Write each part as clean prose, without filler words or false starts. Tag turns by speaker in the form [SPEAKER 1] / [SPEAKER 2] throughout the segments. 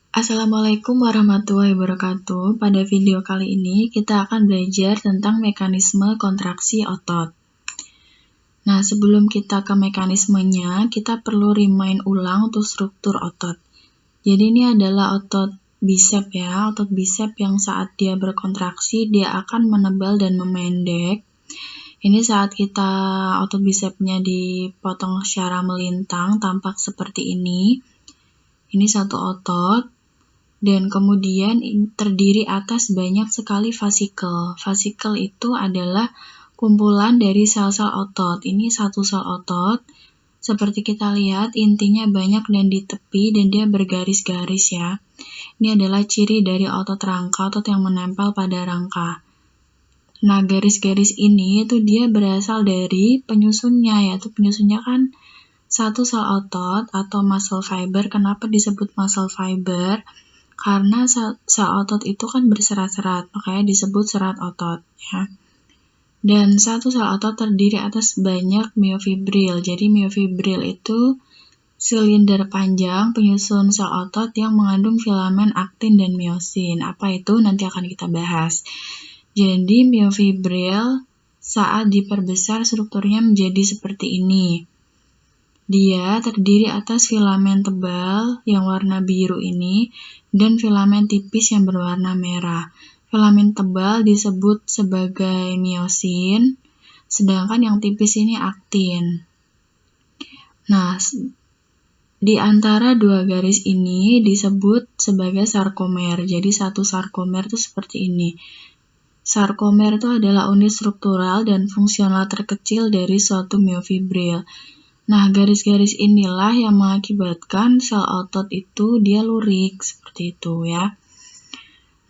[SPEAKER 1] Assalamualaikum warahmatullahi wabarakatuh. Pada video kali ini kita akan belajar tentang mekanisme kontraksi otot. Nah, sebelum kita ke mekanismenya, kita perlu remind ulang untuk struktur otot. Jadi ini adalah otot bicep ya, otot bicep yang saat dia berkontraksi, dia akan menebal dan memendek. Ini saat kita otot bicepnya dipotong secara melintang, tampak seperti ini. Ini satu otot. Dan kemudian terdiri atas banyak sekali vasikel. Vasikel itu adalah kumpulan dari sel-sel otot. Ini satu sel otot. Seperti kita lihat, intinya banyak dan di tepi dan dia bergaris-garis ya. Ini adalah ciri dari otot rangka, otot yang menempel pada rangka. Nah, garis-garis ini itu dia berasal dari penyusunnya, yaitu penyusunnya kan satu sel otot atau muscle fiber. Kenapa disebut muscle fiber? Karena sel otot itu kan berserat-serat, makanya disebut serat otot ya. Dan satu sel otot terdiri atas banyak myofibril. Jadi myofibril itu silinder panjang penyusun sel otot yang mengandung filamen aktin dan miosin. Apa itu? Nanti akan kita bahas. Jadi myofibril saat diperbesar strukturnya menjadi seperti ini. Dia terdiri atas filamen tebal yang warna biru ini dan filamen tipis yang berwarna merah. Filamen tebal disebut sebagai miosin, sedangkan yang tipis ini aktin. Nah, di antara dua garis ini disebut sebagai sarkomer. Jadi satu sarkomer itu seperti ini. Sarkomer itu adalah unit struktural dan fungsional terkecil dari suatu myofibril. Nah, garis-garis inilah yang mengakibatkan sel otot itu dia lurik, seperti itu ya.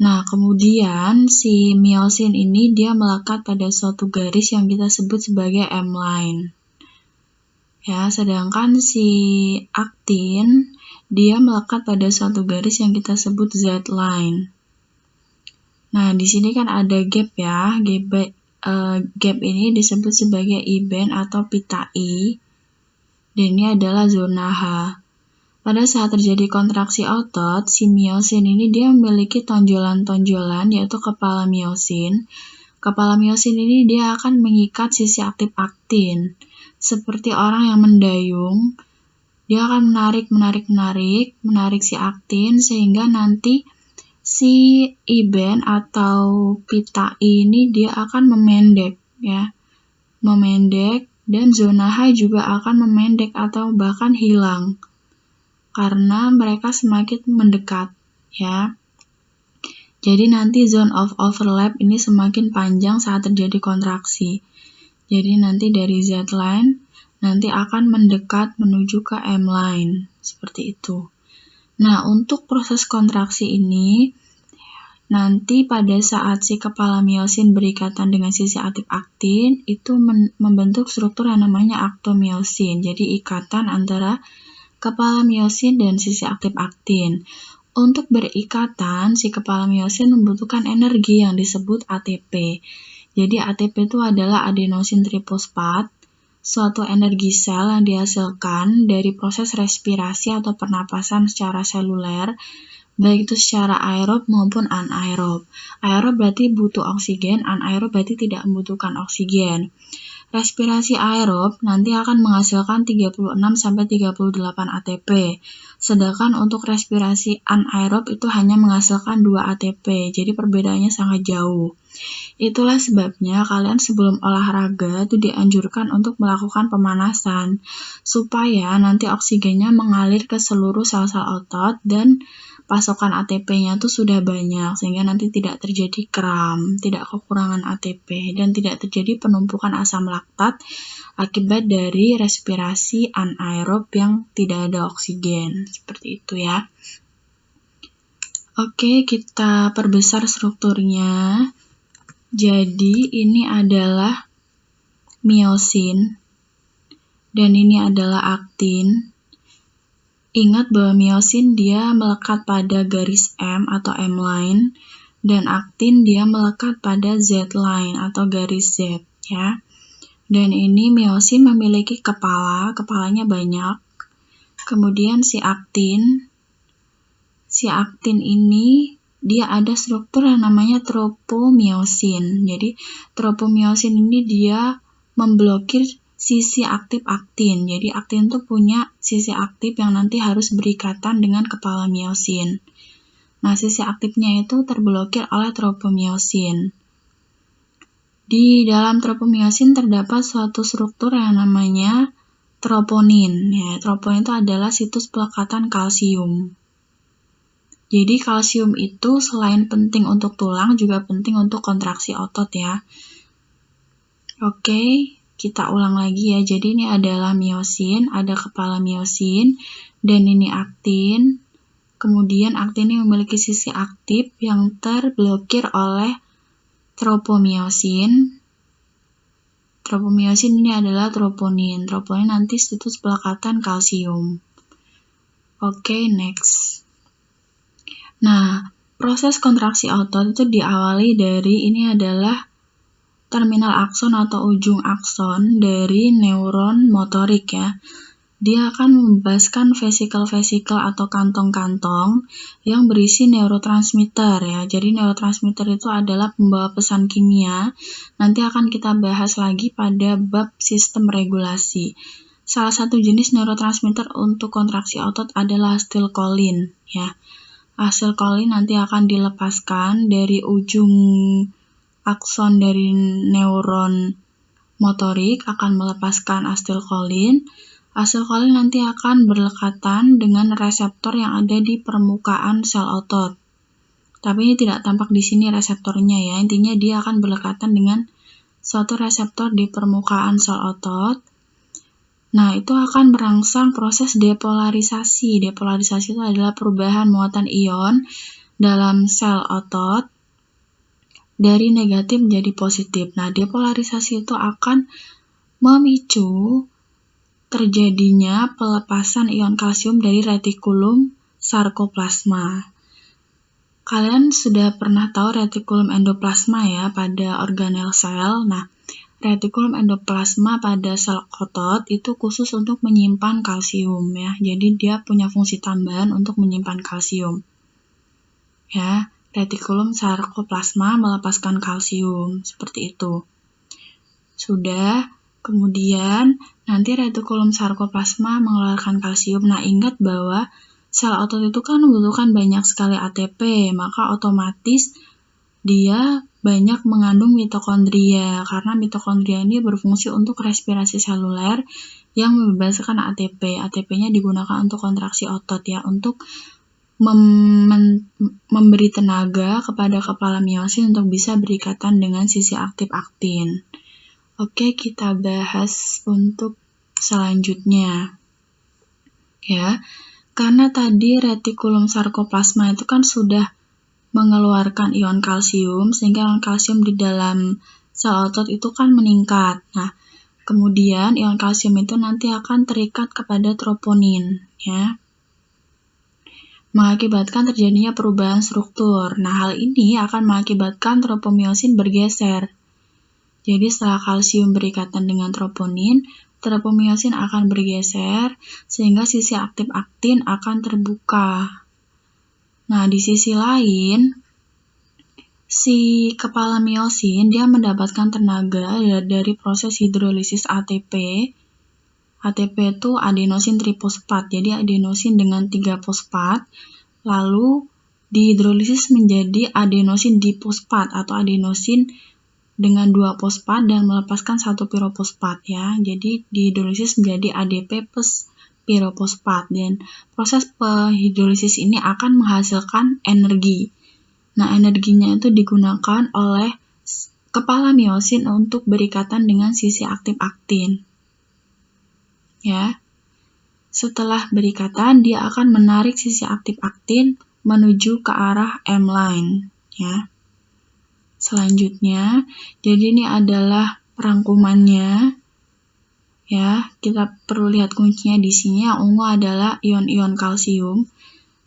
[SPEAKER 1] Nah, kemudian si miosin ini dia melekat pada suatu garis yang kita sebut sebagai M-line. Ya, sedangkan si aktin dia melekat pada suatu garis yang kita sebut Z-line. Nah, di sini kan ada gap ya. Gap ini disebut sebagai I-band atau pita I. Dan ini adalah zona H. Pada saat terjadi kontraksi otot, si miosin ini dia memiliki tonjolan-tonjolan yaitu kepala miosin. Kepala miosin ini dia akan mengikat sisi aktif aktin. Seperti orang yang mendayung, dia akan menarik si aktin sehingga nanti si I-band atau pita I ini dia akan memendek ya. Memendek. Dan zona H juga akan memendek atau bahkan hilang karena mereka semakin mendekat ya. Jadi nanti zone of overlap ini semakin panjang saat terjadi kontraksi. Jadi nanti dari Z-line nanti akan mendekat menuju ke M-line seperti itu. Nah, untuk proses kontraksi ini nanti pada saat si kepala miosin berikatan dengan sisi aktif aktin, itu membentuk struktur yang namanya aktomiosin. Jadi ikatan antara kepala miosin dan sisi aktif aktin. Untuk berikatan, si kepala miosin membutuhkan energi yang disebut ATP. Jadi ATP itu adalah adenosin trifosfat, suatu energi sel yang dihasilkan dari proses respirasi atau pernapasan secara seluler, baik itu secara aerob maupun anaerob. Aerob berarti butuh oksigen, anaerob berarti tidak membutuhkan oksigen. Respirasi aerob nanti akan menghasilkan 36-38 ATP. Sedangkan untuk respirasi anaerob itu hanya menghasilkan 2 ATP. Jadi perbedaannya sangat jauh. Itulah sebabnya kalian sebelum olahraga itu dianjurkan untuk melakukan pemanasan supaya nanti oksigennya mengalir ke seluruh sel-sel otot dan pasokan ATP-nya tuh sudah banyak sehingga nanti tidak terjadi kram, tidak kekurangan ATP dan tidak terjadi penumpukan asam laktat akibat dari respirasi anaerob yang tidak ada oksigen. Seperti itu ya. Oke, kita perbesar strukturnya. Jadi ini adalah miosin dan ini adalah aktin. Ingat bahwa miosin dia melekat pada garis M atau M-line dan aktin dia melekat pada Z-line atau garis Z ya. Dan ini miosin memiliki kepalanya banyak. Kemudian si si aktin ini dia ada struktur yang namanya tropomiosin. Jadi tropomiosin ini dia memblokir sisi aktif aktin. Jadi aktin itu punya sisi aktif yang nanti harus berikatan dengan kepala miosin. Nah, sisi aktifnya itu terblokir oleh tropomiosin. Di dalam tropomiosin terdapat suatu struktur yang namanya troponin. Ya, troponin itu adalah situs pelekatan kalsium. Jadi kalsium itu selain penting untuk tulang juga penting untuk kontraksi otot ya. Oke, kita ulang lagi ya. Jadi ini adalah miosin, ada kepala miosin, dan ini aktin. Kemudian aktin ini memiliki sisi aktif yang terblokir oleh tropomiosin. Tropomiosin ini adalah troponin. Troponin nanti situs pelekatan kalsium. Oke, next. Nah, proses kontraksi otot itu diawali dari ini adalah terminal akson atau ujung akson dari neuron motorik ya. Dia akan membebaskan vesikel-vesikel atau kantong-kantong yang berisi neurotransmitter ya. Jadi neurotransmitter itu adalah pembawa pesan kimia. Nanti akan kita bahas lagi pada bab sistem regulasi. Salah satu jenis neurotransmitter untuk kontraksi otot adalah asetilkolin ya. Asetilkolin nanti akan dilepaskan dari ujung akson dari neuron motorik akan melepaskan asetilkolin. Asetilkolin nanti akan berlekatan dengan reseptor yang ada di permukaan sel otot. Tapi ini tidak tampak di sini reseptornya ya. Intinya dia akan berlekatan dengan suatu reseptor di permukaan sel otot. Nah, itu akan merangsang proses depolarisasi. Depolarisasi itu adalah perubahan muatan ion dalam sel otot dari negatif menjadi positif. Nah, depolarisasi itu akan memicu terjadinya pelepasan ion kalsium dari retikulum sarkoplasma. Kalian sudah pernah tahu retikulum endoplasma ya pada organel sel. Nah, retikulum endoplasma pada sel otot itu khusus untuk menyimpan kalsium ya. Jadi dia punya fungsi tambahan untuk menyimpan kalsium. Ya, retikulum sarkoplasma melepaskan kalsium seperti itu. Sudah, kemudian nanti retikulum sarkoplasma mengeluarkan kalsium. Nah, ingat bahwa sel otot itu kan membutuhkan banyak sekali ATP, maka otomatis dia banyak mengandung mitokondria, karena mitokondria ini berfungsi untuk respirasi seluler yang membebaskan ATP. ATP-nya digunakan untuk kontraksi otot ya, untuk memberi tenaga kepada kepala miosin untuk bisa berikatan dengan sisi aktif aktin. Oke, kita bahas untuk selanjutnya. Ya, karena tadi retikulum sarkoplasma itu kan sudah mengeluarkan ion kalsium, sehingga ion kalsium di dalam sel otot itu kan meningkat. Nah, kemudian ion kalsium itu nanti akan terikat kepada troponin, ya, mengakibatkan terjadinya perubahan struktur. Nah, hal ini akan mengakibatkan tropomiosin bergeser. Jadi, setelah kalsium berikatan dengan troponin, tropomiosin akan bergeser, sehingga sisi aktif aktin akan terbuka. Nah, di sisi lain, si kepala miosin dia mendapatkan tenaga dari proses hidrolisis ATP. ATP itu adenosin trifosfat, jadi adenosin dengan 3 fosfat, lalu dihidrolisis menjadi adenosin difosfat atau adenosin dengan 2 fosfat dan melepaskan 1 pirofosfat ya. Jadi dihidrolisis menjadi ADP plus pirofosfat, dan proses hidrolisis ini akan menghasilkan energi. Nah, energinya itu digunakan oleh kepala miosin untuk berikatan dengan sisi aktif aktin. Ya. Setelah berikatan, dia akan menarik sisi aktif aktin menuju ke arah M-line, ya. Selanjutnya, jadi ini adalah rangkumannya. Ya, kita perlu lihat kuncinya di sini. Yang ungu adalah ion-ion kalsium.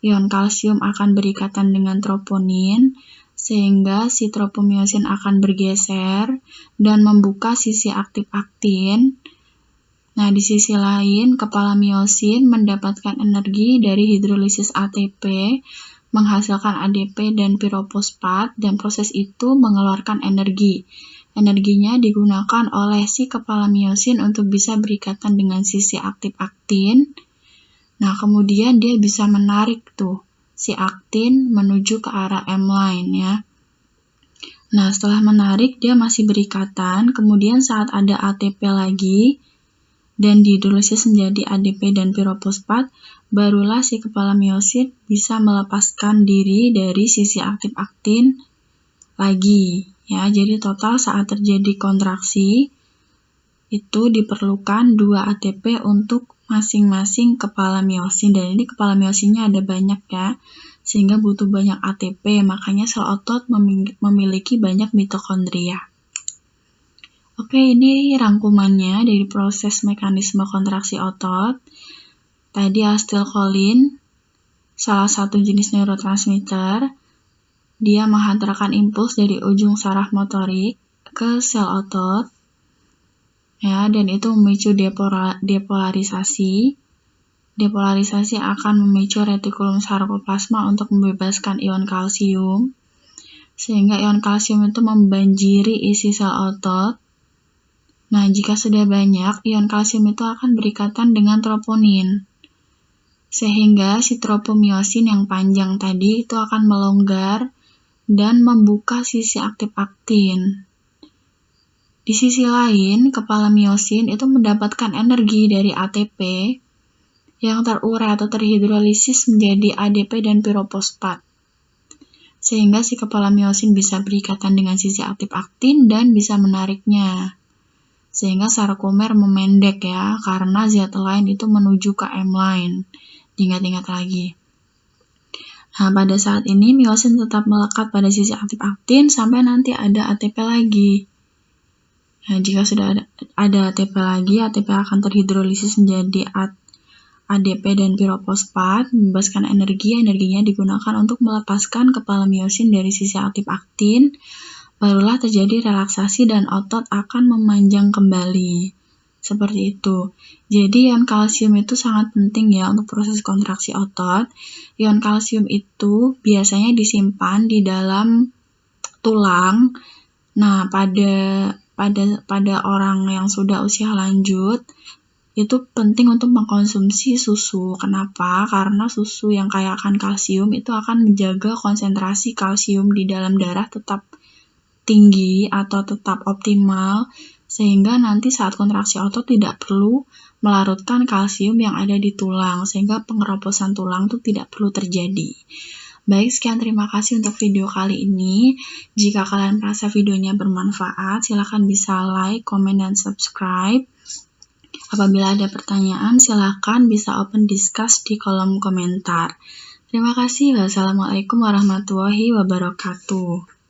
[SPEAKER 1] Ion kalsium akan berikatan dengan troponin, sehingga si tropomiosin akan bergeser dan membuka sisi aktif aktin. Nah, di sisi lain, kepala miosin mendapatkan energi dari hidrolisis ATP, menghasilkan ADP dan pirofosfat, dan proses itu mengeluarkan energi. Energinya digunakan oleh si kepala miosin untuk bisa berikatan dengan sisi aktif aktin. Nah, kemudian dia bisa menarik tuh si aktin menuju ke arah M-line ya. Nah, setelah menarik dia masih berikatan, kemudian saat ada ATP lagi, dan dihidrolisis menjadi ADP dan pirofosfat, barulah si kepala miosin bisa melepaskan diri dari sisi aktif aktin lagi. Ya, jadi total saat terjadi kontraksi itu diperlukan 2 ATP untuk masing-masing kepala miosin, dan ini kepala miosinnya ada banyak ya, sehingga butuh banyak ATP, makanya sel otot memiliki banyak mitokondria. Oke, ini rangkumannya dari proses mekanisme kontraksi otot. Tadi asetilkolin, salah satu jenis neurotransmitter, dia menghantarkan impuls dari ujung saraf motorik ke sel otot, ya, dan itu memicu depolarisasi. Depolarisasi akan memicu retikulum sarkoplasma untuk membebaskan ion kalsium, sehingga ion kalsium itu membanjiri isi sel otot. Nah, jika sudah banyak, ion kalsium itu akan berikatan dengan troponin, sehingga si tropomiosin yang panjang tadi itu akan melonggar dan membuka sisi aktif aktin. Di sisi lain, kepala miosin itu mendapatkan energi dari ATP yang terurai atau terhidrolisis menjadi ADP dan pirofosfat, sehingga si kepala miosin bisa berikatan dengan sisi aktif aktin dan bisa menariknya, sehingga sarkomer memendek ya, karena Z-line itu menuju ke M-line. Ingat-ingat lagi. Nah, pada saat ini miosin tetap melekat pada sisi aktif aktin sampai nanti ada ATP lagi. Nah, jika sudah ada ATP lagi, ATP akan terhidrolisis menjadi ADP dan pirofosfat, membebaskan energinya digunakan untuk melepaskan kepala miosin dari sisi aktif aktin. Barulah terjadi relaksasi dan otot akan memanjang kembali. Seperti itu. Jadi ion kalsium itu sangat penting ya untuk proses kontraksi otot. Ion kalsium itu biasanya disimpan di dalam tulang. Nah, pada orang yang sudah usia lanjut, itu penting untuk mengkonsumsi susu. Kenapa? Karena susu yang kaya akan kalsium itu akan menjaga konsentrasi kalsium di dalam darah tetap tinggi atau tetap optimal, sehingga nanti saat kontraksi otot tidak perlu melarutkan kalsium yang ada di tulang, sehingga pengeroposan tulang itu tidak perlu terjadi. Baik, sekian, terima kasih untuk video kali ini. Jika kalian merasa videonya bermanfaat, silakan bisa like, comment, dan subscribe. Apabila ada pertanyaan, silakan bisa open discuss di kolom komentar. Terima kasih. Wassalamualaikum warahmatullahi wabarakatuh.